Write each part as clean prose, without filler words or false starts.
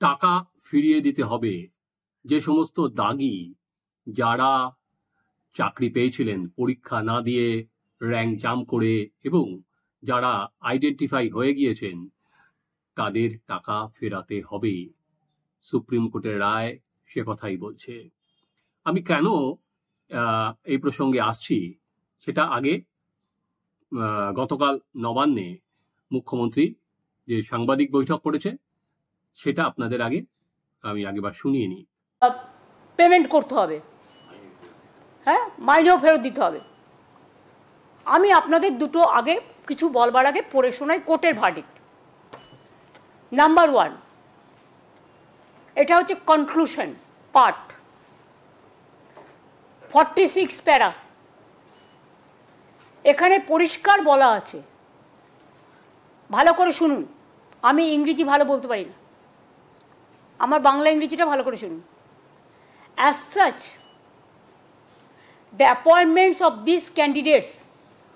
টাকা ফিরিয়ে দিতে হবে। যে সমস্ত দাগি যারা চাকরি পেয়েছিলেন পরীক্ষা না দিয়ে, র্যাঙ্ক জাম্প করে, এবং যারা আইডেন্টিফাই হয়ে গিয়েছেন, তাদের টাকা ফেরাতে হবে। সুপ্রিম কোর্টের রায় সে কথাই বলছে। আমি কেন এই প্রসঙ্গে আসছি সেটা আগে গতকাল নবান্নে মুখ্যমন্ত্রী যে সাংবাদিক বৈঠক করেছে সেটা আপনাদের আগে আমি আগেবার শুনিয়ে নিই। পেমেন্ট করতে হবে, হ্যাঁ, মাইনেও ফেরত দিতে হবে। আমি আপনাদের দুটো আগে কিছু বলবার আগে পড়ে শোনাই কোর্টের ভার্ডিক্ট। নাম্বার 1, এটা হচ্ছে কনক্লুশন পার্ট, 46 প্যারা। এখানে পরিষ্কার বলা আছে, ভালো করে শুনুন, আমি ইংরেজি ভালো বলতে পারি না, আমার বাংলা ইংরেজিটা ভালো করে শুনুন। As such, the appointments of these candidates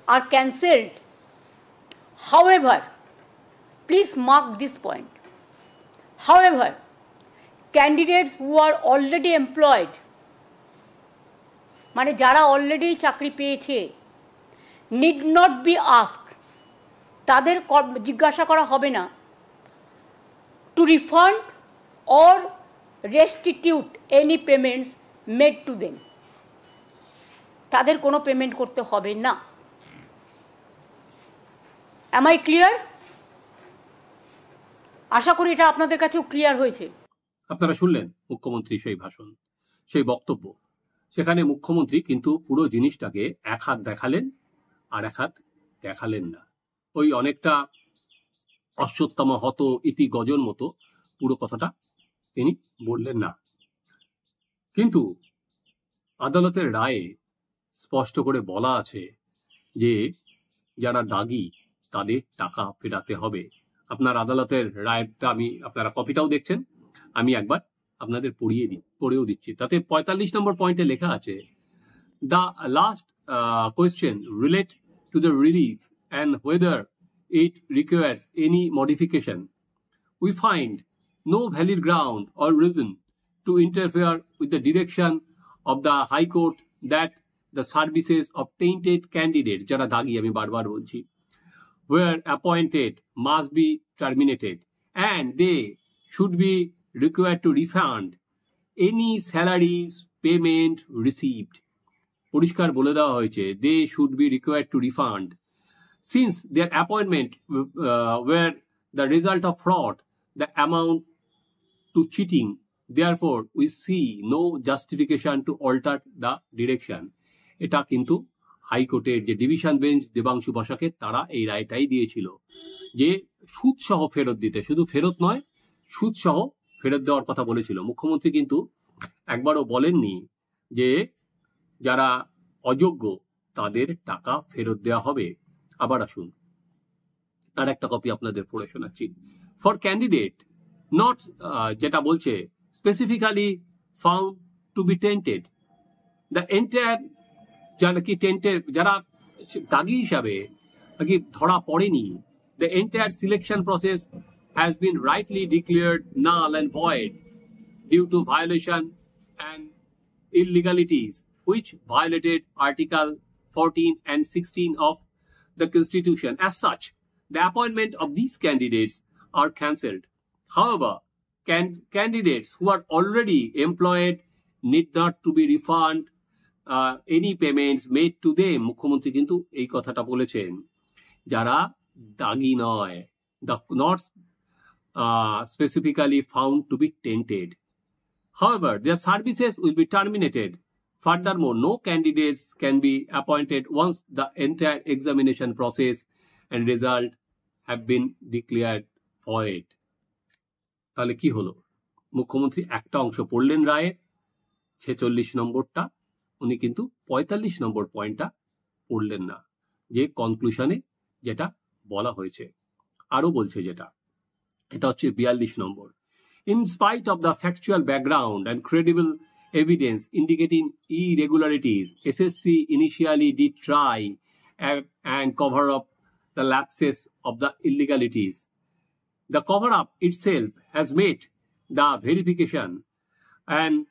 are cancelled. However, please mark this point. However, candidates who are already employed, মানে যারা অলরেডি চাকরি পেয়েছে, need not be asked, তাদের জিজ্ঞাসা করা হবে না, to refund or restitute any payments made to them, তাদের কোনো পেমেন্ট করতে হবে না। Am I clear? আশা করি এটা আপনাদের কাছেও ক্লিয়ার হয়েছে। আপনারা শুনলেন মুখ্যমন্ত্রী সেই ভাষণ, সেই বক্তব্য। সেখানে মুখ্যমন্ত্রী কিন্তু পুরো জিনিসটাকে এক হাত দেখালেন আর এক হাত দেখালেন না। ওই অনেকটা অশ্বত্থাম হত ইতি গজন মতো পুরো কথাটা তিনি বললেন না। কিন্তু আদালতের রায়ে স্পষ্ট করে বলা আছে যে যারা দাগি তাদের টাকা ফেরাতে হবে। আপনার আদালতের রায়টা আপনারা কপিটাও দেখছেন, আমি একবার আপনাদের পড়েও দিচ্ছি। তাতে 45 নম্বর পয়েন্টে লেখা আছে, the last question relate to the relief and whether it requires any modification. We find no valid ground or reason to interfere with the direction of the High Court that the services of tainted candidates, jara dagi ami barbar bolchi, were appointed must be terminated and they should be required to refund any salaries payment received. পরিষ্কার বলে দেওয়া হয়েছে, they should be required to refund since their appointment were the result of fraud, the amount to cheating. Therefore, we see no justification to alter the direction. এটা কিন্তু হাইকোর্টের যে division bench Debangshu বসাকে তারা এই রায়টাই দিয়েছিল যে সুদ সহ ফেরত দিতে, শুধু ফেরত নয় সুদ সহ ফেরত দেওয়ার কথা বলেছিল। মুখ্যমন্ত্রী কিন্তু একবারও বলেননি যে যারা অযোগ্য তাদের টাকা ফেরত দেওয়া হবে। আবার আসুন আর একটা কপি আপনাদের পড়ে শোনাচ্ছি। ফর ক্যান্ডিডেট নট, যেটা বলছে specifically found to be tainted, the entire, যারা কি টেন্টেড, যারা দাগি হিসাবে কি ধরা পড়েনি, the entire selection process has been rightly declared null and void due to violation and illegalities which violated Article 14 and 16 of the Constitution. As such, the appointment of these candidates are cancelled. However, candidates who are already employed need not to be refunded any payments made to them. মুখ্যমন্ত্রী কিন্তু এই কথাটা বলেছেন, যারা দাগি নয়, not specifically found to be tainted. However, their services will be terminated. Furthermore, no candidates can be appointed once the entire examination process and result have been declared void. তাহলে কি হলো? মুখ্যমন্ত্রী একটা অংশ পড়লেন রায়ের 46 নম্বরটা, উনি কিন্তু 45 নম্বর পয়েন্টটা পড়লেন না, যে কনক্লুশনে যেটা বলা হয়েছে। আরো বলছে যেটা, এটা হচ্ছে 42 নম্বর। In spite of the factual background and credible evidence indicating irregularities, SSC initially did try and cover up the lapses of the illegalities. The cover-up itself has met the verification and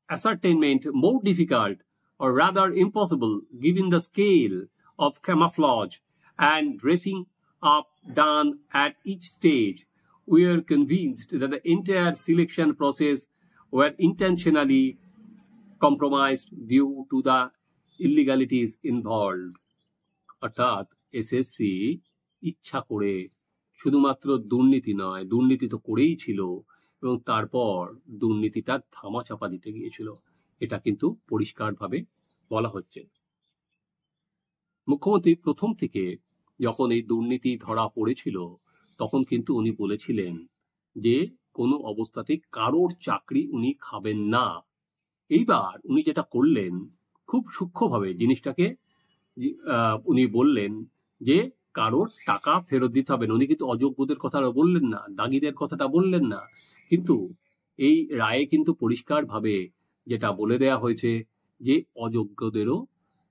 ascertainment more difficult or rather impossible given the scale of camouflage and dressing up done at each stage, we are convinced that the entire selection process were intentionally compromised due to the illegalities involved. অর্থাৎ SSC ইচ্ছা করে শুধুমাত্র দুর্নীতি নয়, দুর্নীতি তো করেই ছিল এবং তারপর দুর্নীতিটা ধামাচাপা দিতে গিয়েছিল, এটা কিন্তু পরিষ্কারভাবে বলা হচ্ছে। মুখ্যমন্ত্রী প্রথম থেকে যখন এই দুর্নীতি ধরা পড়েছিল তখন কিন্তু উনি বলেছিলেন যে কোনো অবস্থাতেই কারোর চাকরি উনি খাবেন না। এইবার উনি যেটা করলেন খুব সূক্ষ্মভাবে জিনিসটাকে উনি বললেন যে কারোর টাকা ফেরত দিতে হবে না। উনি কিন্তু অযোগ্যদের কথাটা বললেন না, দাগিদের কথাটা বললেন না, কিন্তু এই রায়ে কিন্তু পরিষ্কারভাবে যেটা বলে দেয়া হয়েছে যে অযোগ্যদেরও,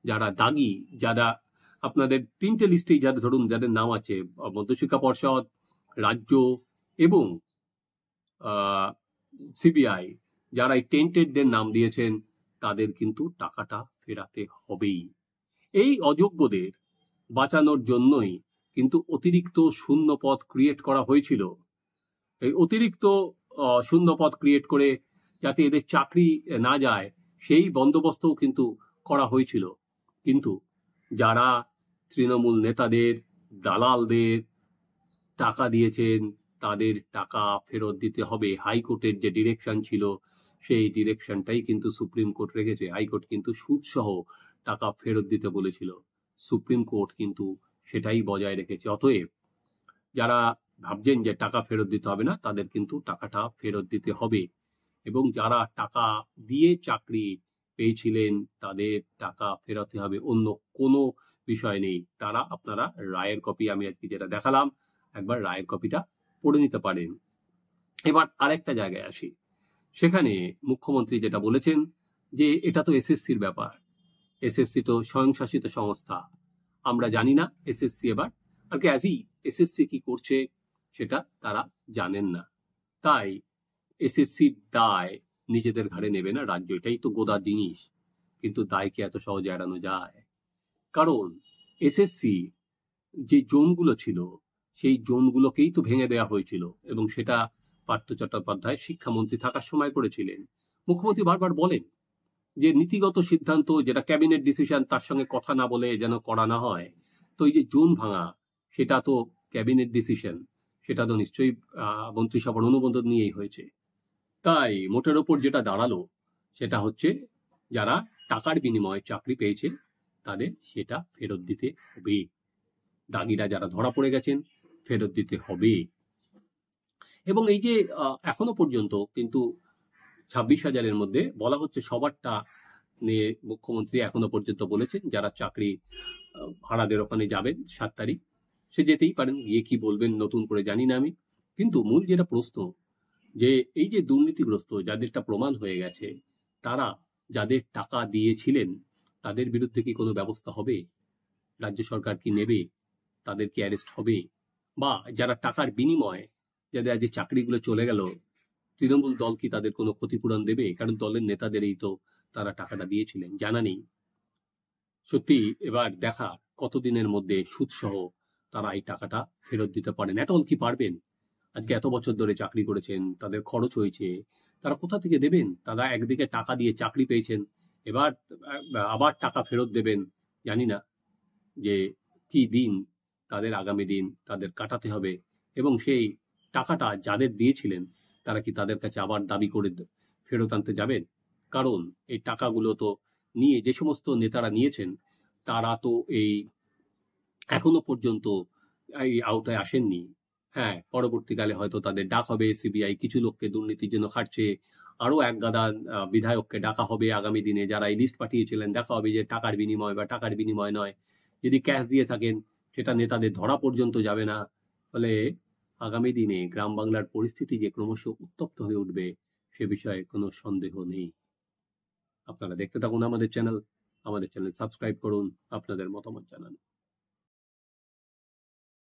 যারা দাগি, যারা আপনাদের তিনটে লিস্টেই যাদের ধরুন যাদের নাম আছে মধ্যশিক্ষা পর্ষদ, রাজ্য এবং সিবিআই, যারা এই টেন্টেডদের নাম দিয়েছেন তাদের কিন্তু টাকাটা ফেরাতে হবেই। এই অযোগ্যদের বাঁচানোর জন্যই কিন্তু অতিরিক্ত শূন্য পদ ক্রিয়েট করা হয়েছিল। এই অতিরিক্ত শূন্য পদ ক্রিয়েট করে যাতে এদের চাকরি না যায় সেই বন্দোবস্তও কিন্তু করা হয়েছিল। কিন্তু যারা তৃণমূল নেতাদের, দালালদের টাকা দিয়েছেন তাদের টাকা ফেরত দিতে হবে। হাইকোর্টের যে ডিরেকশন ছিল সেই ডিরেকশনটাই কিন্তু সুপ্রিম কোর্ট রেখেছে। হাইকোর্ট কিন্তু সুদসহ টাকা ফেরত দিতে বলেছিল, সুপ্রিম কোর্ট কিন্তু সেটাই বজায় রেখেছে। অতএব যারা ভাবছেন যে টাকা ফেরত দিতে হবে না, তাদের কিন্তু টাকাটা ফেরত দিতে হবে এবং যারা টাকা দিয়ে চাকরি পেয়েছিলেন তাদের টাকা ফেরত হবে, অন্য কোনো বিষয় নেই। তারা আপনারা রায়ের কপি, আমি আজকে যেটা দেখালাম, একবার রায়ের কপিটা পড়ে নিতে পারেন। এবার আরেকটা জায়গায় আসি, সেখানে মুখ্যমন্ত্রী যেটা বলেছেন যে এটা তো এসএসসির ব্যাপার, এসএসসি তো স্বয়ংশাসিত সংস্থা, আমরা জানি না এসএসসি এবার আর কি অ্যাজই এসএসসি কি করছে সেটা তারা জানেন না, তাই এসএসসির দায় নিজেদের ঘাড়ে নেবে না রাজ্য, এটাই তো গোদা জিনিস। কিন্তু দায়কে এত সহজে এড়ানো যায়? কারণ এসএসসি যে জোনগুলো ছিল সেই জোনগুলোকেই তো ভেঙে দেওয়া হয়েছিল এবং সেটা পার্থ চট্টোপাধ্যায় শিক্ষামন্ত্রী থাকার সময় করেছিলেন। মুখ্যমন্ত্রী বারবার বলেন যে নীতিগত সিদ্ধান্ত যেটা ক্যাবিনেট ডিসিশন তার সঙ্গে কথা না বলে যেন করা না হয়। তো এই যে জোন ভাঙা সেটা তো ক্যাবিনেট ডিসিশন, সেটা তো নিশ্চয়ই মন্ত্রিসভার অনুমোদন নিয়েই হয়েছে। তাই মোটের ওপর যেটা দাঁড়ালো সেটা হচ্ছে যারা টাকার বিনিময়ে চাকরি পেয়েছে তাদের সেটা ফেরত দিতে হবে। দাগিরা যারা ধরা পড়ে গেছেন ফেরত দিতে হবে। এবং এই যে এখনো পর্যন্ত কিন্তু 26,000-এর মধ্যে বলা হচ্ছে সবারটা নিয়ে মুখ্যমন্ত্রী এখনো পর্যন্ত বলেছেন যারা চাকরি ভাড়াদের ওখানে যাবেন 7 তারিখ সে যেতেই পারেন, গিয়ে কি বলবেন নতুন করে জানি না আমি। কিন্তু মূল যেটা প্রশ্ন যে এই যে দুর্নীতিগ্রস্ত যাদেরটা প্রমাণ হয়ে গেছে, তারা যাদের টাকা দিয়েছিলেন তাদের বিরুদ্ধে কি কোনো ব্যবস্থা হবে? রাজ্য সরকার কি নেবে? তাদের কি অ্যারেস্ট হবে? বা যারা টাকার বিনিময়ে যাদের আজ চাকরিগুলো চলে গেল, তৃণমূল দল কি তাদের কোনো ক্ষতিপূরণ দেবে? কারণ দলের নেতাদেরই তো তারা টাকাটা দিয়েছিলেন, জানা নেই। সত্যি এবার দেখা কতদিনের মধ্যে সুদসহ তারা এই টাকাটা ফেরত দিতে পারেন। এটল কি পারবেন? আজকে এত বছর ধরে চাকরি করেছেন, তাদের খরচ হয়েছে, তারা কোথা থেকে দেবেন? তারা একদিকে টাকা দিয়ে চাকরি পেয়েছেন, এবার আবার টাকা ফেরত দেবেন। জানি না যে কি দিন তাদের আগামী দিন তাদের কাটাতে হবে এবং সেই টাকাটা যাদের দিয়েছিলেন তারা কি তাদের কাছে আবার দাবি করে ফেরত আনতে যাবেন? কারণ এই টাকাগুলো তো নিয়ে যে সমস্ত নেতারা নিয়েছেন তারা তো এই এখনো পর্যন্ত এই আওতায় আসেননি। হ্যাঁ, পরবর্তীকালে হয়তো তাদের ডাক হবে, সিবিআই কিছু লোককে দুর্নীতির জন্য খাটছে, আরো এক গাদা বিধায়ককে ডাকা হবে আগামী দিনে, যারা এই লিস্ট পাঠিয়েছিলেন দেখা হবে যে টাকার বিনিময় বা টাকার বিনিময় নয়। যদি ক্যাশ দিয়ে থাকেন সেটা নেতাদের ধরা পর্যন্ত যাবে না। ফলে আগামী দিনে গ্রাম বাংলার পরিস্থিতি যে ক্রমশ উত্তপ্ত হয়ে উঠবে সে বিষয়ে কোনো সন্দেহ নেই। আপনারা দেখতে থাকুন আমাদের চ্যানেল সাবস্ক্রাইব করুন, আপনাদের মতামত জানান।